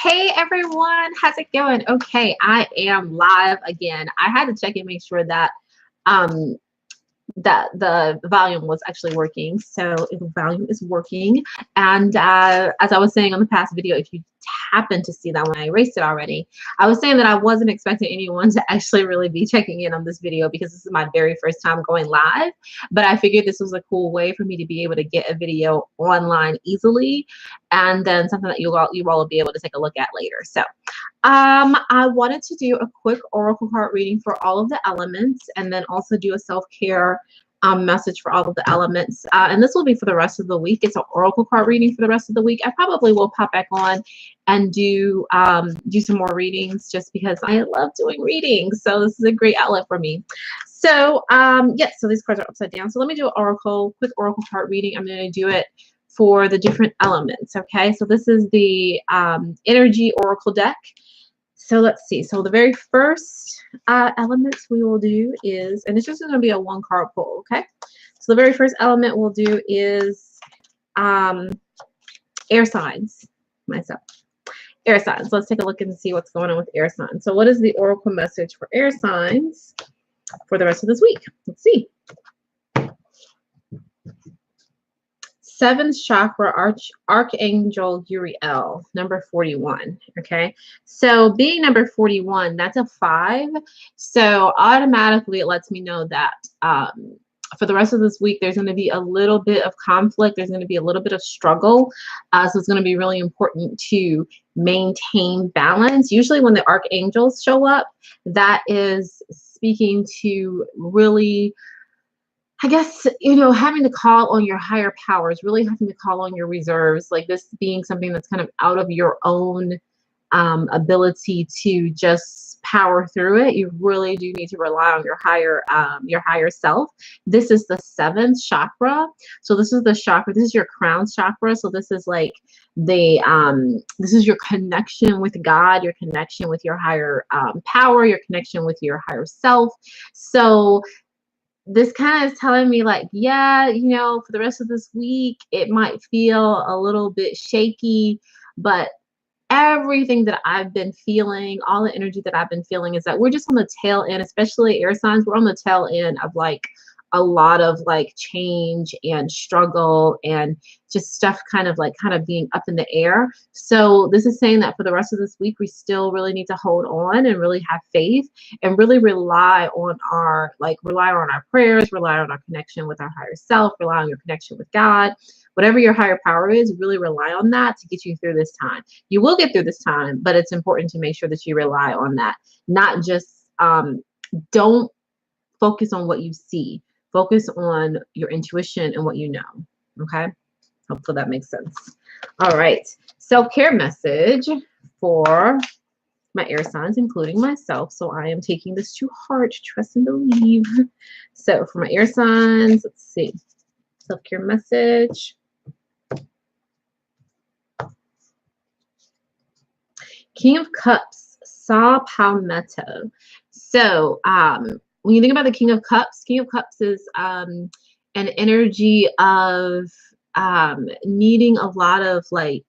Hey everyone, how's it going? Okay, I am live again. I had to check and make sure that um that the volume was actually working. So the volume is working. And as I was saying on the past video, if you happen to see that when I erased it already, I was saying that I wasn't expecting anyone to actually really be checking in on this video because this is my very first time going live. But I figured this was a cool way for me to be able to get a video online easily, and then something that you all will be able to take a look at later. So I wanted to do a quick oracle card reading for all of the elements, and then also do a self-care message for all of the elements. And this will be for the rest of the week. It's an oracle card reading for the rest of the week. I probably will pop back on and do some more readings just because I love doing readings. So this is a great outlet for me. So yes, so these cards are upside down. So let me do an quick oracle card reading. I'm going to do it for the different elements. Okay, so this is the energy oracle deck. So let's see. So the very first element we will do is, and it's just going to be a one card pull. Okay, so the very first element we'll do is air signs. Myself, air signs. Let's take a look and see what's going on with air signs. So what is the oracle message for air signs for the rest of this week? Let's see. Seventh chakra, Archangel Uriel, number 41. Okay, so being number 41, that's a 5. So automatically it lets me know that for the rest of this week, there's going to be a little bit of conflict. There's going to be a little bit of struggle. So it's going to be really important to maintain balance. Usually when the archangels show up, that is speaking to really, I guess, having to call on your higher powers, really having to call on your reserves, like this being something that's kind of out of your own ability to just power through it. You really do need to rely on your higher self. This is the 7th chakra. So this is the chakra. This is your crown chakra. So this is like this is your connection with God, your connection with your higher power, your connection with your higher self. So this kind of is telling me like, yeah, for the rest of this week, it might feel a little bit shaky, but everything that I've been feeling, all the energy that I've been feeling is that we're just on the tail end, especially air signs. We're on the tail end of like a lot of like change and struggle and just stuff kind of being up in the air. So this is saying that for the rest of this week, we still really need to hold on and really have faith and really rely on our prayers, rely on our connection with our higher self, rely on your connection with God. Whatever your higher power is, really rely on that to get you through this time. You will get through this time, but it's important to make sure that you rely on that. Not just, don't focus on what you see. Focus on your intuition and what you know. Okay? Hopefully that makes sense. All right. Self-care message for my air signs, including myself. So I am taking this to heart, trust and believe. So for my air signs, let's see. Self-care message. King of Cups, Saw Palmetto. So when you think about the King of Cups is an energy of needing a lot of like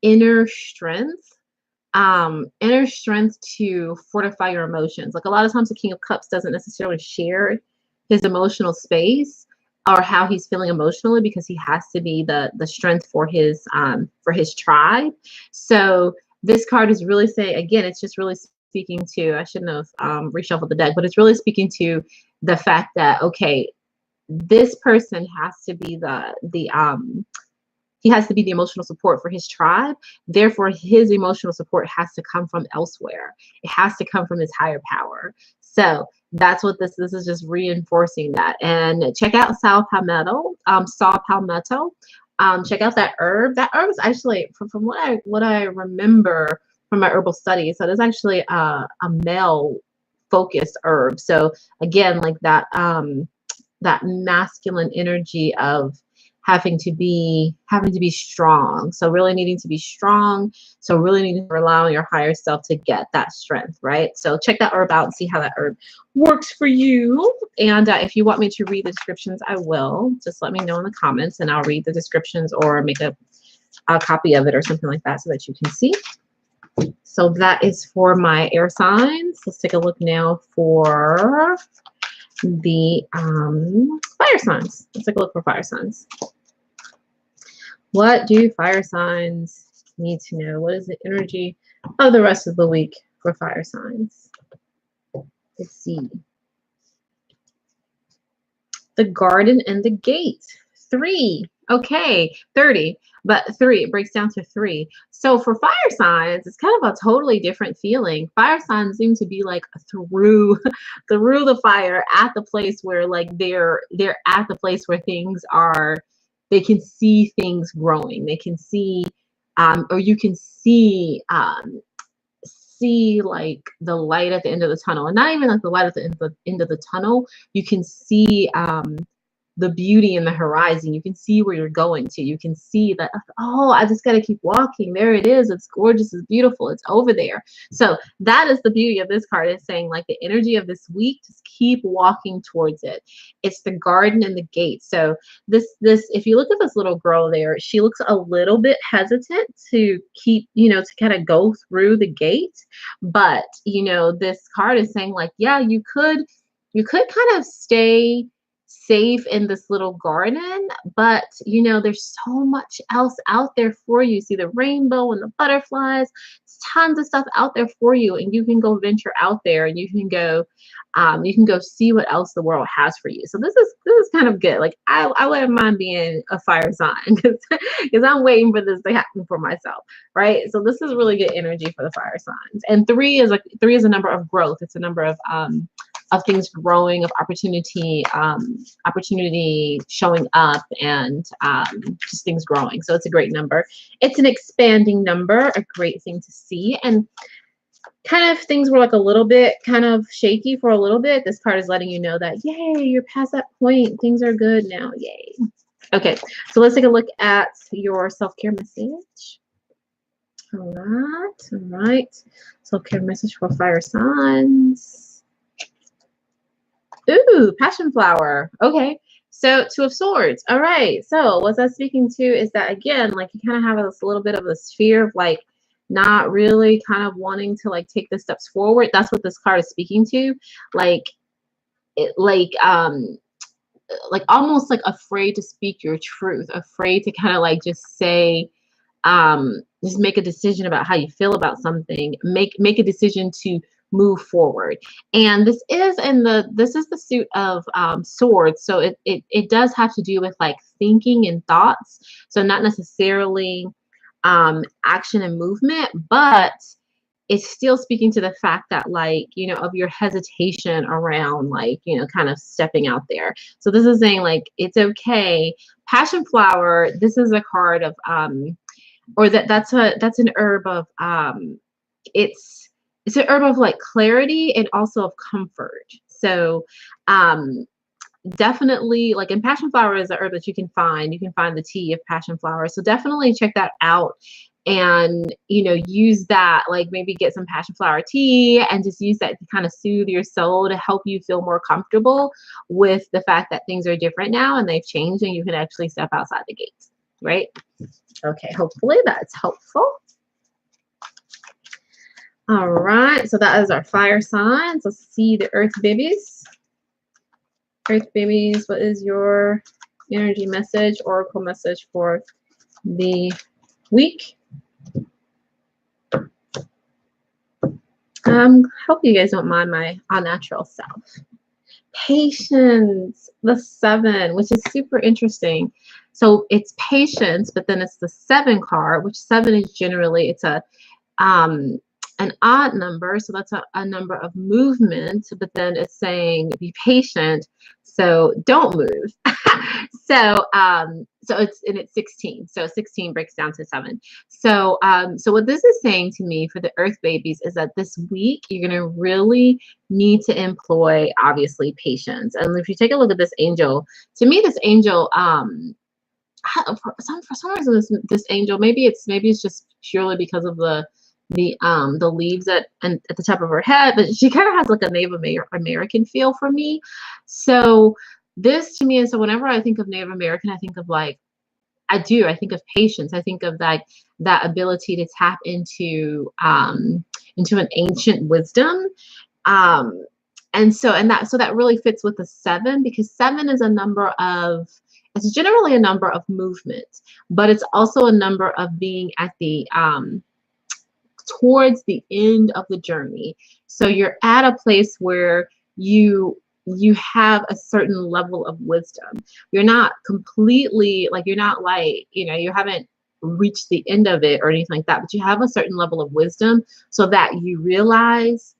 inner strength to fortify your emotions. Like a lot of times the King of Cups doesn't necessarily share his emotional space or how he's feeling emotionally because he has to be the strength for his tribe. So this card is really saying, again, it's just really speaking to, I shouldn't have reshuffled the deck, but it's really speaking to the fact that, okay, this person has to be he has to be the emotional support for his tribe. Therefore, his emotional support has to come from elsewhere. It has to come from his higher power. So that's what this is just reinforcing that. And check out Saw Palmetto. Check out that herb. That herb is actually, from what I remember from my herbal studies, so it's actually a male focused herb. So again, like that masculine energy of having to be strong. So really needing to be strong. So really needing to rely on your higher self to get that strength, right? So check that herb out and see how that herb works for you. And if you want me to read the descriptions, I will. Just let me know in the comments and I'll read the descriptions or make a copy of it or something like that so that you can see. So that is for my air signs. Let's take a look now for the fire signs. Let's take a look for fire signs. What do fire signs need to know? What is the energy of the rest of the week for fire signs? Let's see. The garden and the gate. 3. Okay, 30. But 3, it breaks down to 3. So for fire signs, it's kind of a totally different feeling. Fire signs seem to be like through the fire, at the place where like they're at the place where things are, they can see things growing. They can see or you can see like the light at the end of the tunnel, and not even like the light at the end of the tunnel. You can see the beauty in the horizon. You can see where you're going to. You can see that, oh, I just got to keep walking. There it is. It's gorgeous. It's beautiful. It's over there. So that is the beauty of this card. It's saying like the energy of this week, just keep walking towards it. It's the garden and the gate. So this, if you look at this little girl there, she looks a little bit hesitant to keep, to kind of go through the gate. But, this card is saying like, yeah, you could kind of stay safe in this little garden, but there's so much else out there for you. See the rainbow and the butterflies, tons of stuff out there for you, and you can go venture out there and you can go see what else the world has for you. So this is kind of good. Like I wouldn't mind being a fire sign because I'm waiting for this to happen for myself, right? So this is really good energy for the fire signs. And 3 is a number of growth. It's a number of things growing, of opportunity showing up, and just things growing. So it's a great number. It's an expanding number, a great thing to see. And kind of things were like a little bit kind of shaky for a little bit. This card is letting you know that, yay, you're past that point. Things are good now. Yay. Okay, so let's take a look at your self-care message. All right. Self-care message for fire signs. Ooh, passion flower. Okay. So 2 of Swords. All right. So what's that speaking to is that, again, like you kind of have this little bit of a sphere of like not really kind of wanting to like take the steps forward. That's what this card is speaking to. Like almost like afraid to speak your truth, afraid to kind of like just say, just make a decision about how you feel about something, make a decision to move forward. And this is the suit of Swords, so it does have to do with like thinking and thoughts, so not necessarily action and movement, but it's still speaking to the fact that like of your hesitation around like kind of stepping out there. So this is saying like it's okay. Passion flower, this is a card of or that's an herb of it's an herb of like clarity and also of comfort. So definitely, like, in passion flower is a herb that you can find the tea of passion flower, so definitely check that out and use that, like maybe get some passion flower tea and just use that to kind of soothe your soul, to help you feel more comfortable with the fact that things are different now and they've changed and you can actually step outside the gates, right? Okay, hopefully that's helpful. All right, so that is our fire signs. Let's see the earth babies. Earth babies, what is your energy message, oracle message for the week? Hope you guys don't mind my unnatural self. Patience, the 7, which is super interesting. So it's patience, but then it's the 7 card, which 7 is generally, it's a an odd number, so that's a number of movement, but then it's saying be patient, so don't move. So it's 16, so 16 breaks down to 7. So what this is saying to me for the earth babies is that this week you're going to really need to employ, obviously, patience. And if you take a look at this angel, to me this angel, for some reason this angel, maybe it's just purely because of the leaves at the top of her head, but she kind of has like a Native American feel for me. So this to me is, so whenever I think of Native American, I think of like I do. I think of patience. I think of that ability to tap into an ancient wisdom. Um, and that really fits with the seven, because seven is a number of, it's generally a number of movement, but it's also a number of being at the towards the end of the journey. So you're at a place where you have a certain level of wisdom. You're not completely, like, you're not like, you haven't reached the end of it or anything like that, but you have a certain level of wisdom so that you realize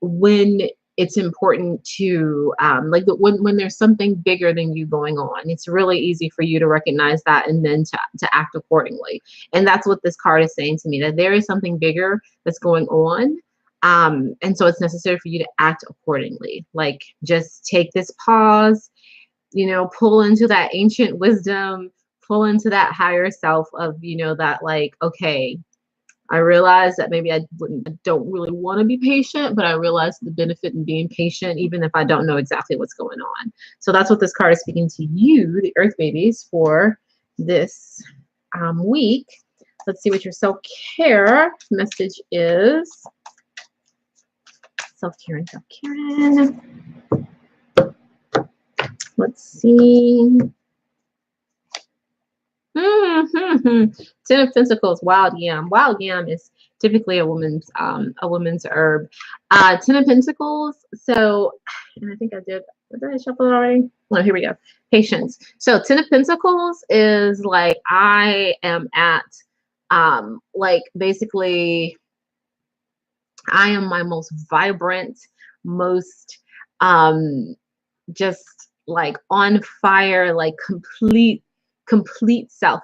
when it's important to when there's something bigger than you going on. It's really easy for you to recognize that and then to act accordingly. And that's what this card is saying to me, that there is something bigger that's going on. And so it's necessary for you to act accordingly. Like, just take this pause, pull into that ancient wisdom, pull into that higher self of, that, like, okay, I realize that maybe I don't really want to be patient, but I realize the benefit in being patient, even if I don't know exactly what's going on. So that's what this card is speaking to you, the Earth babies, for this week. Let's see what your self-care message is. Self-care and self-care. Let's see. Ten of Pentacles, wild yam. Wild yam is typically a woman's herb. Ten of Pentacles. So, and I think I did. Did I shuffle it already? No, here we go. Patience. So Ten of Pentacles is like, I am at like, basically, I am my most vibrant, most just like on fire, like complete self.